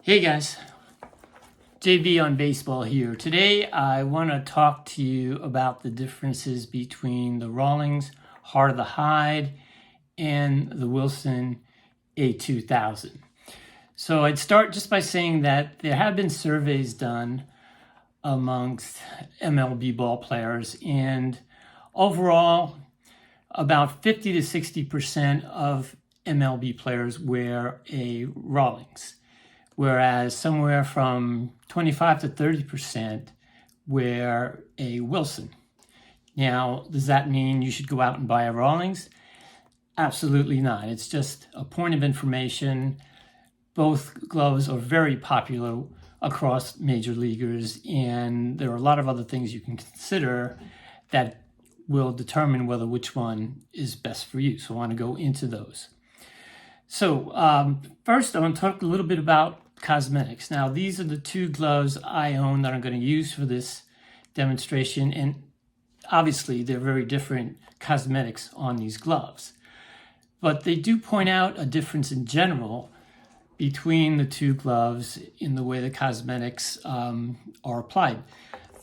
Hey guys, JB on baseball here. Today I want to talk to you about the differences between the Rawlings Heart of the Hide and the Wilson A2000. So I'd start just by saying that there have been surveys done amongst MLB ball players, and overall about 50 to 60% of MLB players wear a Rawlings, whereas somewhere from 25 to 30% wear a Wilson. Now, does that mean you should go out and buy a Rawlings? Absolutely not. It's just a point of information. Both gloves are very popular across major leaguers, and there are a lot of other things you can consider that will determine which one is best for you. So I want to go into those. So first, I want to talk a little bit about cosmetics. Now, these are the two gloves I own that I'm going to use for this demonstration, and obviously they're very different cosmetics on these gloves. But they do point out a difference in general between the two gloves in the way the cosmetics are applied.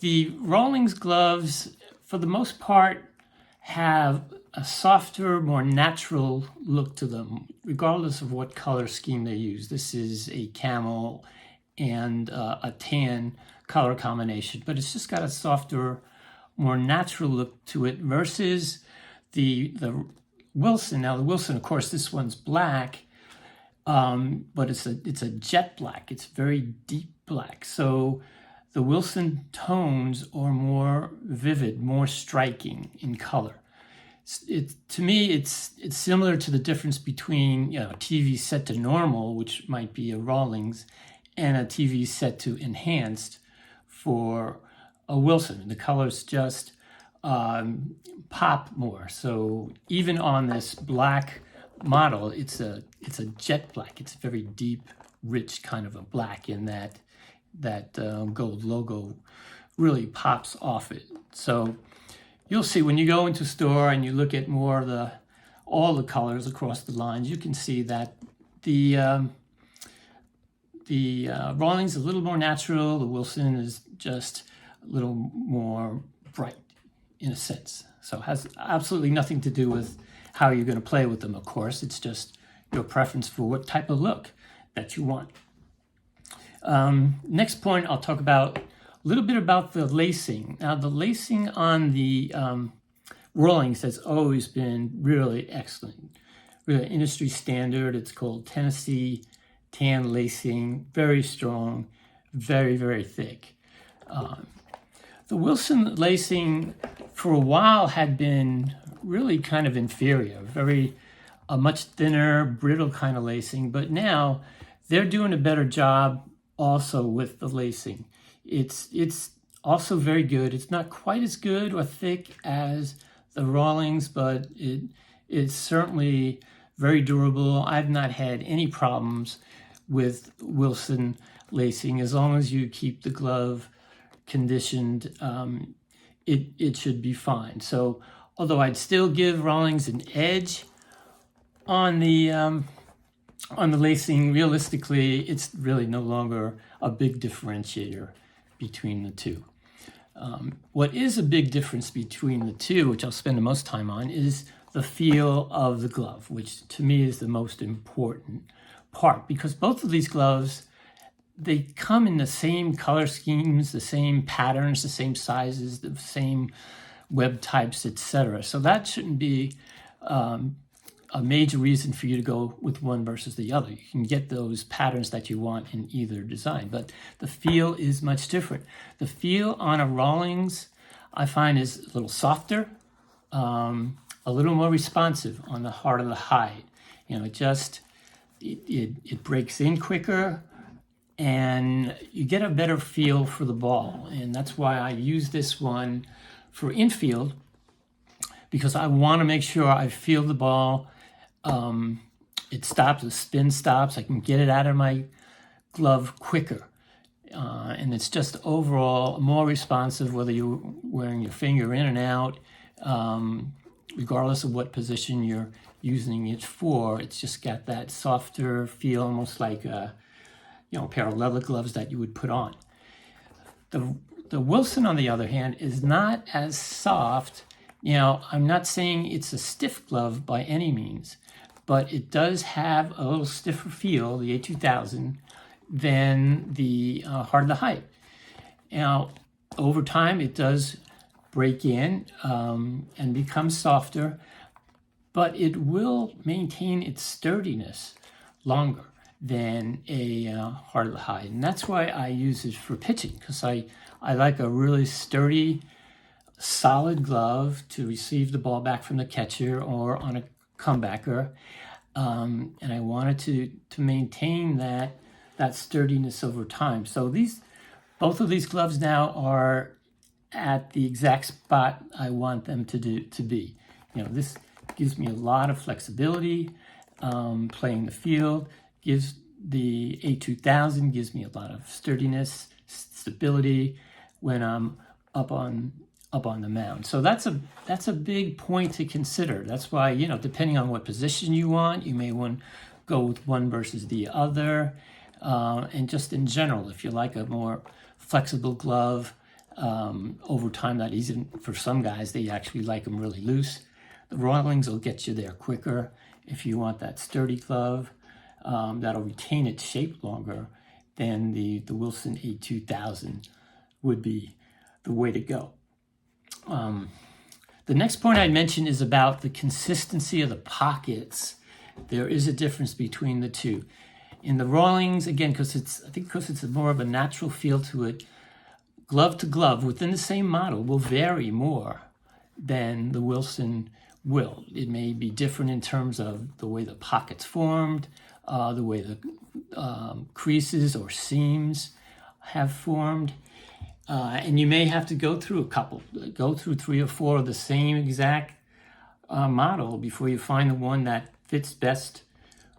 The Rawlings gloves, for the most part, have a softer, more natural look to them, regardless of what color scheme they use. This is a camel and a tan color combination, but it's just got a softer, more natural look to it versus the Wilson. Now, the Wilson, of course, this one's black, but it's a jet black. It's very deep black. So the Wilson tones are more vivid, more striking in color. To me, it's similar to the difference between a TV set to normal, which might be a Rawlings, and a TV set to enhanced for a Wilson. The colors just pop more. So even on this black model, it's a jet black. It's a very deep, rich kind of a black, in that gold logo really pops off it. So you'll see when you go into a store and you look at more of all the colors across the lines, you can see that the Rawlings is a little more natural. The Wilson is just a little more bright in a sense. So it has absolutely nothing to do with how you're going to play with them, of course. It's just your preference for what type of look that you want. Next point, I'll talk about a little bit about the lacing. Now, the lacing on the Rawlings has always been really excellent, really industry standard. It's called Tennessee tan lacing, very strong, very, very thick. The Wilson lacing for a while had been really kind of inferior, a much thinner, brittle kind of lacing, but now they're doing a better job also with the lacing. It's also very good. It's not quite as good or thick as the Rawlings, but it's certainly very durable. I've not had any problems with Wilson lacing. As long as you keep the glove conditioned, it should be fine. So although I'd still give Rawlings an edge on the lacing, realistically, it's really no longer a big differentiator between the two. What is a big difference between the two, which I'll spend the most time on, is the feel of the glove, which to me is the most important part, because both of these gloves, they come in the same color schemes, the same patterns, the same sizes, the same web types, etc. So that shouldn't be a major reason for you to go with one versus the other. You can get those patterns that you want in either design, but the feel is much different. The feel on a Rawlings, I find, is a little softer, a little more responsive on the Heart of the Hide. It breaks in quicker, and you get a better feel for the ball. And that's why I use this one for infield, because I want to make sure I feel the ball. It stops, the spin stops. I can get it out of my glove quicker. And it's just overall more responsive, whether you're wearing your finger in and out, regardless of what position you're using it for. It's just got that softer feel, almost like pair of leather gloves that you would put on. The Wilson, on the other hand, is not as soft. I'm not saying it's a stiff glove by any means, but it does have a little stiffer feel, the A2000, than the Heart of the Hide. Now, over time, it does break in and become softer, but it will maintain its sturdiness longer than a Heart of the Hide. And that's why I use it for pitching, because I like a really sturdy, solid glove to receive the ball back from the catcher or on a comebacker. And I wanted to maintain that sturdiness over time. So both of these gloves now are at the exact spot I want them to be. This gives me a lot of flexibility playing the field. Gives the A2000 gives me a lot of sturdiness, stability when I'm up on the mound. So that's a big point to consider. That's why, depending on what position you want, you may want to go with one versus the other. And just in general, if you like a more flexible glove, over time, that easy for some guys, they actually like them really loose. The Rawlings will get you there quicker. If you want that sturdy glove, that'll retain its shape longer, then the Wilson A2000 would be the way to go. The next point I'd mention is about the consistency of the pockets. There is a difference between the two. In the Rawlings, again, because it's more of a natural feel to it, glove to glove within the same model will vary more than the Wilson will. It may be different in terms of the way the pocket's formed, the way the creases or seams have formed. And you may have to go through 3 or 4 of the same exact model before you find the one that fits best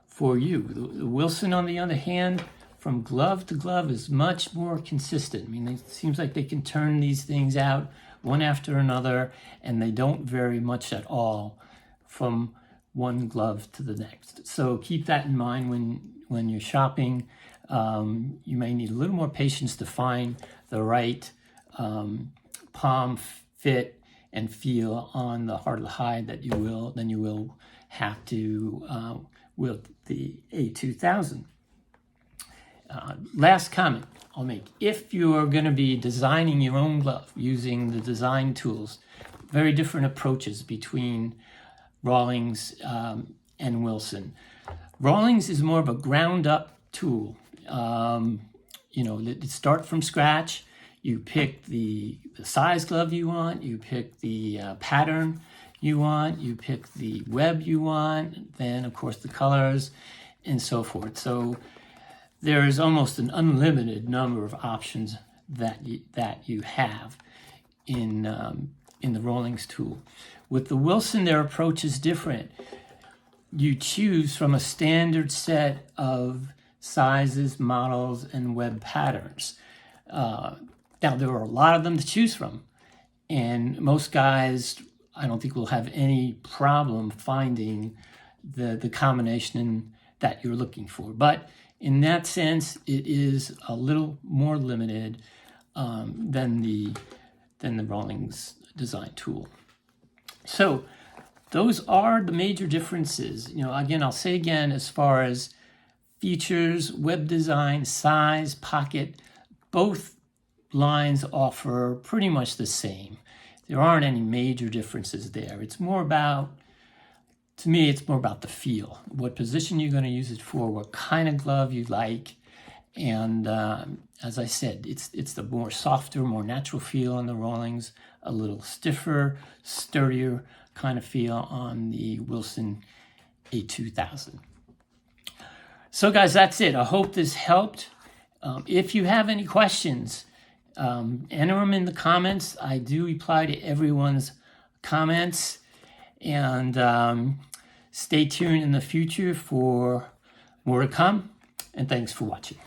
for you. The Wilson, on the other hand, from glove to glove is much more consistent. I mean, it seems like they can turn these things out one after another, and they don't vary much at all from one glove to the next. So keep that in mind when you're shopping. You may need a little more patience to find the right palm fit and feel on the Heart of the Hide than you will have to with the A2000. Last comment I'll make. If you are going to be designing your own glove using the design tools, very different approaches between Rawlings and Wilson. Rawlings is more of a ground-up tool. It start from scratch. You pick the size glove you want. You pick the pattern you want. You pick the web you want. Then, of course, the colors and so forth. So there is almost an unlimited number of options that you have in the Rawlings tool. With the Wilson, their approach is different. You choose from a standard set of sizes, models, and web patterns. Now, there are a lot of them to choose from, and most guys, I don't think, will have any problem finding the combination that you're looking for. But in that sense, it is a little more limited than the Rawlings design tool. So those are the major differences. Again, I'll say again, as far as features, web design, size, pocket, both lines offer pretty much the same. There aren't any major differences there. It's more about, to me, it's more about the feel, what position you're going to use it for, what kind of glove you like. And as I said, it's the more softer, more natural feel on the Rawlings, a little stiffer, sturdier kind of feel on the Wilson A2000. So guys, that's it. I hope this helped. If you have any questions, enter them in the comments. I do reply to everyone's comments. And stay tuned in the future for more to come. And thanks for watching.